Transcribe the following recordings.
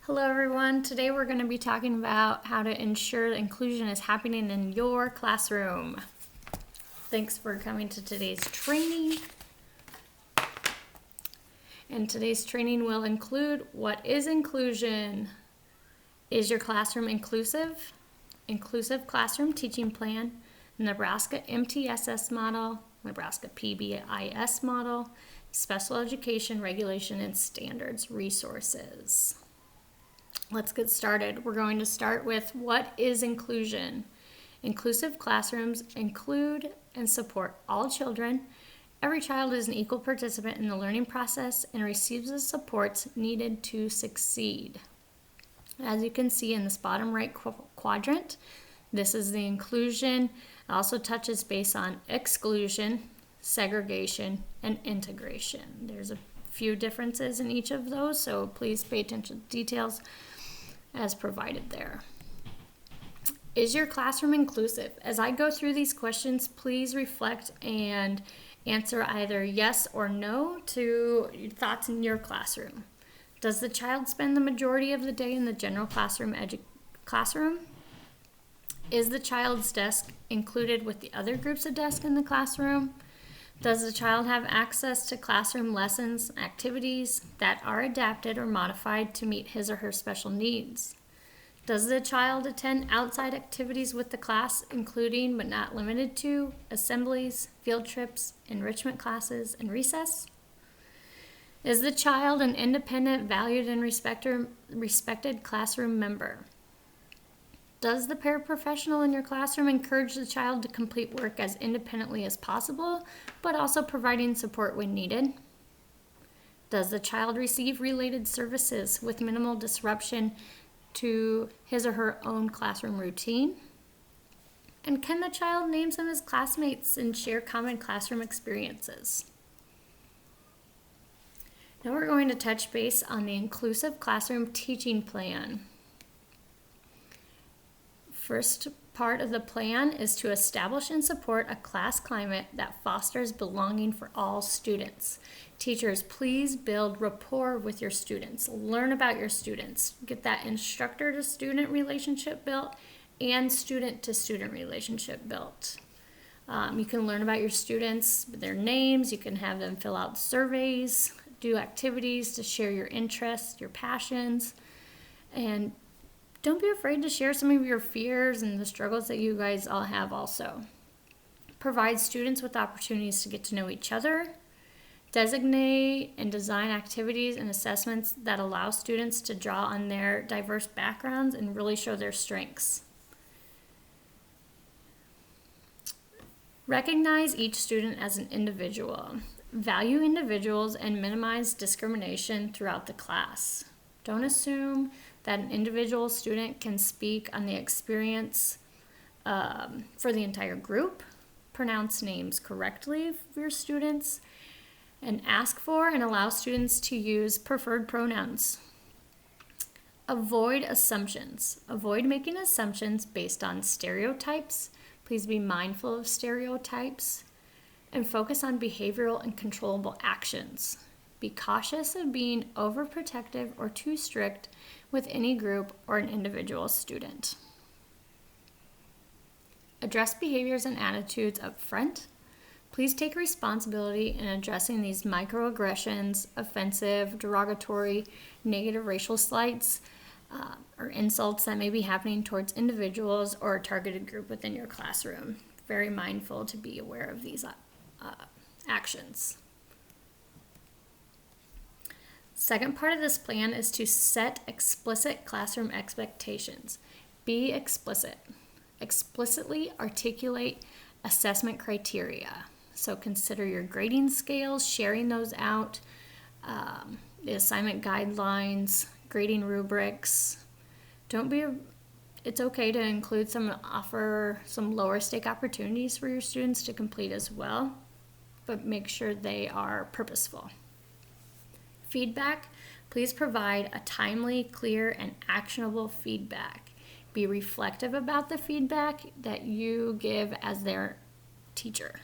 Hello everyone. Today we're going to be talking about how to ensure that inclusion is happening in your classroom. Thanks for coming to today's training. And today's training will include what is inclusion? Is your classroom inclusive? Inclusive classroom teaching plan, Nebraska MTSS model, Nebraska PBIS model, special education regulation and standards resources. Let's get started. We're going to start with what is inclusion. Inclusive classrooms include and support all children. Every child is an equal participant in the learning process and receives the supports needed to succeed. As you can see in this bottom right quadrant, this is the inclusion. It also touches base on exclusion, segregation, and integration. There's a few differences in each of those, so please pay attention to details as provided there. Is your classroom inclusive? As I go through these questions, please reflect and answer either yes or no to your thoughts in your classroom. Does the child spend the majority of the day in the general classroom? Is the child's desk included with the other groups of desks in the classroom? Does the child have access to classroom lessons and activities that are adapted or modified to meet his or her special needs? Does the child attend outside activities with the class, including but not limited to assemblies, field trips, enrichment classes, and recess? Is the child an independent, valued, and respected classroom member? Does the paraprofessional in your classroom encourage the child to complete work as independently as possible, but also providing support when needed? Does the child receive related services with minimal disruption to his or her own classroom routine? And can the child name some of his classmates and share common classroom experiences? Now we're going to touch base on the inclusive classroom teaching plan. First part of the plan is to establish and support a class climate that fosters belonging for all students. Teachers, please build rapport with your students. Learn about your students. Get that instructor-to-student relationship built and student-to-student relationship built. You can learn about your students, their names. You can have them fill out surveys, do activities to share your interests, your passions, and don't be afraid to share some of your fears and the struggles that you guys all have also. Provide students with opportunities to get to know each other. Designate and design activities and assessments that allow students to draw on their diverse backgrounds and really show their strengths. Recognize each student as an individual. Value individuals and minimize discrimination throughout the class. Don't assume that an individual student can speak on the experience for the entire group. Pronounce names correctly for your students and ask for and allow students to use preferred pronouns. Avoid assumptions. Avoid making assumptions based on stereotypes. Please be mindful of stereotypes and focus on behavioral and controllable actions. Be cautious of being overprotective or too strict with any group or an individual student. Address behaviors and attitudes up front. Please take responsibility in addressing these microaggressions, offensive, derogatory, negative racial slights, or insults that may be happening towards individuals or a targeted group within your classroom. Very mindful to be aware of these actions. Second part of this plan is to set explicit classroom expectations. Be explicit. Explicitly articulate assessment criteria. So consider your grading scales, sharing those out, the assignment guidelines, grading rubrics. It's okay to include offer some lower stake opportunities for your students to complete as well, but make sure they are purposeful. Feedback, please provide a timely, clear, and actionable feedback. Be reflective about the feedback that you give as their teacher.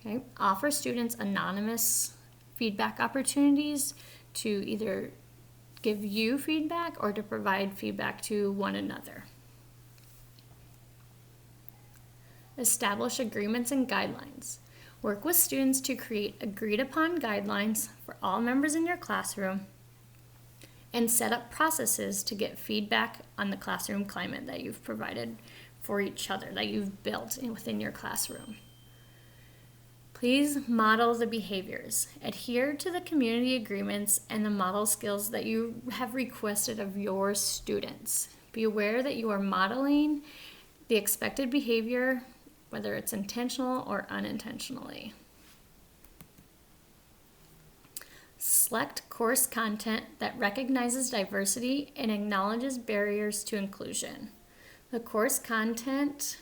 Okay? Offer students anonymous feedback opportunities to either give you feedback or to provide feedback to one another. Establish agreements and guidelines. Work with students to create agreed upon guidelines for all members in your classroom and set up processes to get feedback on the classroom climate that you've provided for each other, that you've built within your classroom. Please model the behaviors. Adhere to the community agreements and the model skills that you have requested of your students. Be aware that you are modeling the expected behavior, whether it's intentional or unintentionally. Select course content that recognizes diversity and acknowledges barriers to inclusion. The course content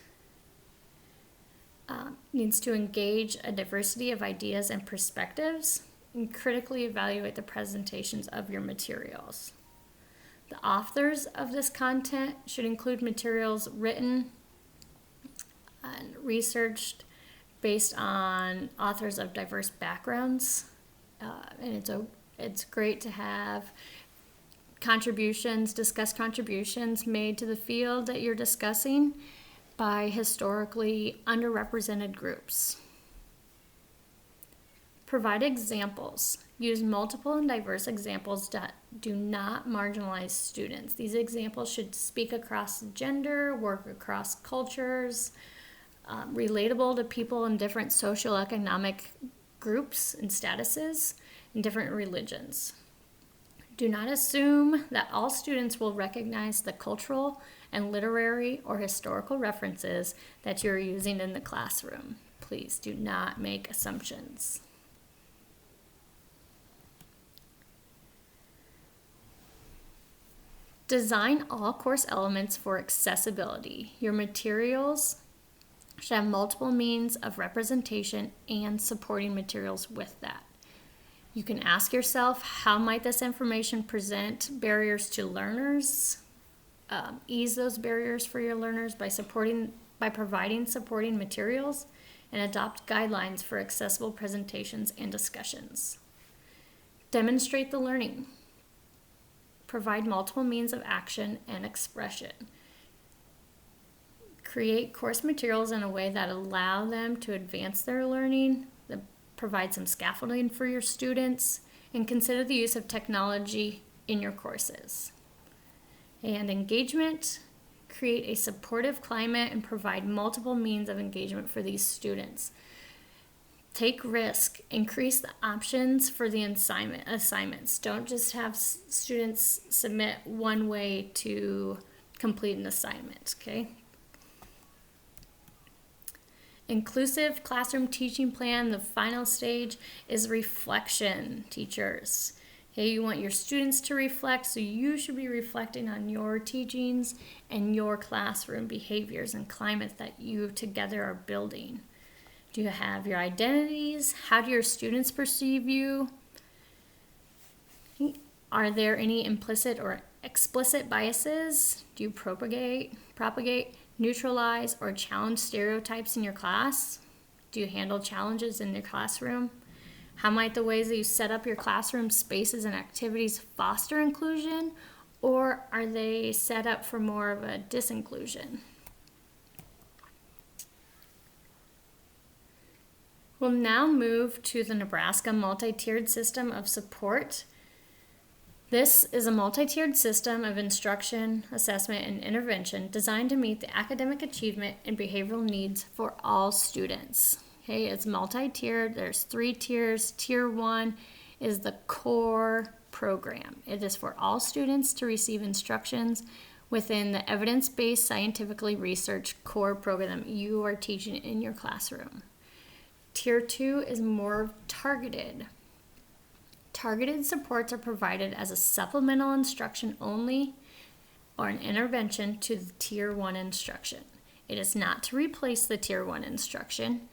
needs to engage a diversity of ideas and perspectives and critically evaluate the presentations of your materials. The authors of this content should include materials written and researched based on authors of diverse backgrounds. And it's great to have discuss contributions made to the field that you're discussing by historically underrepresented groups. Provide examples. Use multiple and diverse examples that do not marginalize students. These examples should speak across gender, work across cultures, relatable to people in different socioeconomic groups and statuses and different religions. Do not assume that all students will recognize the cultural and literary or historical references that you're using in the classroom. Please do not make assumptions. Design all course elements for accessibility. Your materials should have multiple means of representation and supporting materials with that. You can ask yourself, how might this information present barriers to learners? Ease those barriers for your learners by providing supporting materials, and adopt guidelines for accessible presentations and discussions. Demonstrate the learning. Provide multiple means of action and expression. Create course materials in a way that allow them to advance their learning, that provide some scaffolding for your students, and consider the use of technology in your courses. And engagement, create a supportive climate and provide multiple means of engagement for these students. Take risk, increase the options for the assignments. Don't just have students submit one way to complete an assignment, okay? Inclusive classroom teaching plan, the final stage is reflection, teachers. Okay, you want your students to reflect, so you should be reflecting on your teachings and your classroom behaviors and climate that you together are building. Do you have your identities? How do your students perceive you? Are there any implicit or explicit biases? Do you propagate, neutralize, or challenge stereotypes in your class? Do you handle challenges in your classroom? How might the ways that you set up your classroom spaces and activities foster inclusion, or are they set up for more of a disinclusion? We'll now move to the Nebraska multi-tiered system of support. This is a multi-tiered system of instruction, assessment, and intervention designed to meet the academic achievement and behavioral needs for all students. Okay, it's multi-tiered. There's 3 tiers. Tier 1 is the core program. It is for all students to receive instructions within the evidence-based, scientifically researched core program that you are teaching in your classroom. Tier 2 is more targeted. Targeted supports are provided as a supplemental instruction only or an intervention to the Tier 1 instruction. It is not to replace the Tier 1 instruction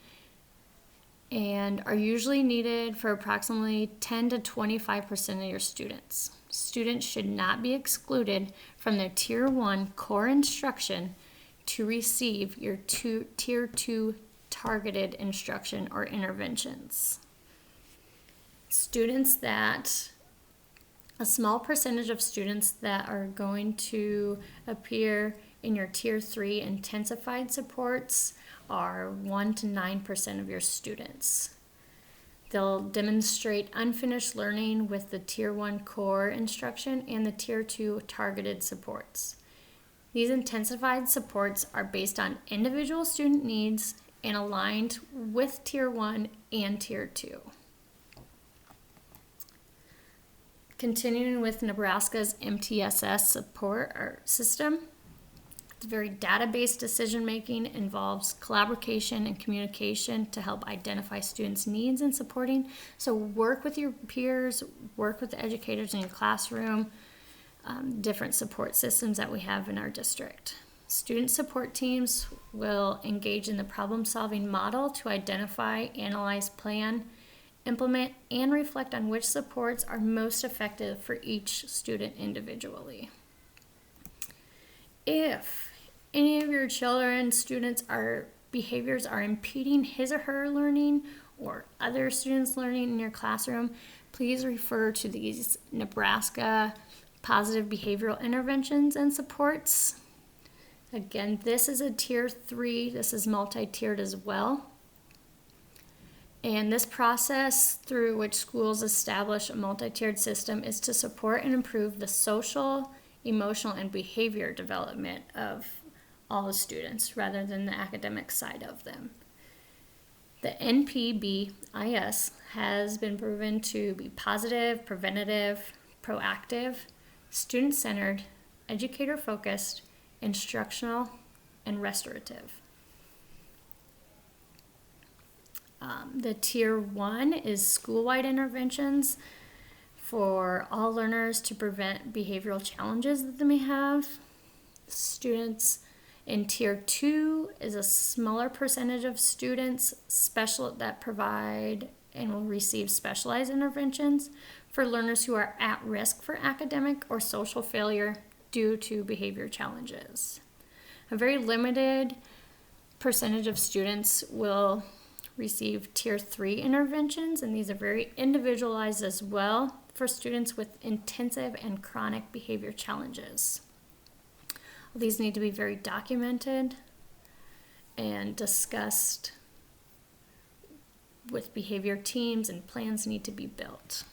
and are usually needed for approximately 10 to 25% of your students. Students should not be excluded from their Tier 1 core instruction to receive your Tier 2 targeted instruction or interventions. Students that A small percentage of students that are going to appear in your Tier 3 intensified supports are 1 to 9% of your students. They'll demonstrate unfinished learning with the Tier 1 core instruction and the Tier 2 targeted supports. These intensified supports are based on individual student needs and aligned with Tier 1 and Tier 2. Continuing with Nebraska's MTSS support or system, it's very data-based decision making, involves collaboration and communication to help identify students' needs and supporting. So work with your peers, work with the educators in your classroom, different support systems that we have in our district. Student support teams will engage in the problem-solving model to identify, analyze, plan, implement, and reflect on which supports are most effective for each student individually. If any of your children, students, behaviors are impeding his or her learning or other students' learning in your classroom, please refer to these Nebraska positive behavioral interventions and supports. Again, this is a Tier 3, this is multi-tiered as well. And this process through which schools establish a multi-tiered system is to support and improve the social, emotional, and behavior development of all the students rather than the academic side of them. The NPBIS has been proven to be positive, preventative, proactive, student-centered, educator-focused, instructional, and restorative. The Tier 1 is school-wide interventions for all learners to prevent behavioral challenges that they may have. Students in Tier 2 is a smaller percentage of students that provide and will receive specialized interventions for learners who are at risk for academic or social failure due to behavior challenges. A very limited percentage of students will receive Tier 3 interventions, and these are very individualized as well for students with intensive and chronic behavior challenges. These need to be very documented and discussed with behavior teams, and plans need to be built.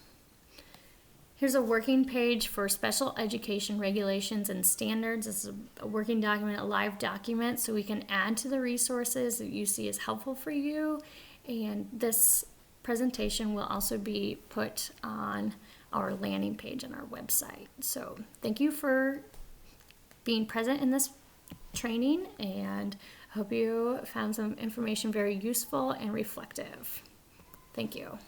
Here's a working page for special education regulations and standards. This is a working document, a live document, so we can add to the resources that you see is helpful for you. And this presentation will also be put on our landing page on our website. So thank you for being present in this training, and I hope you found some information very useful and reflective. Thank you.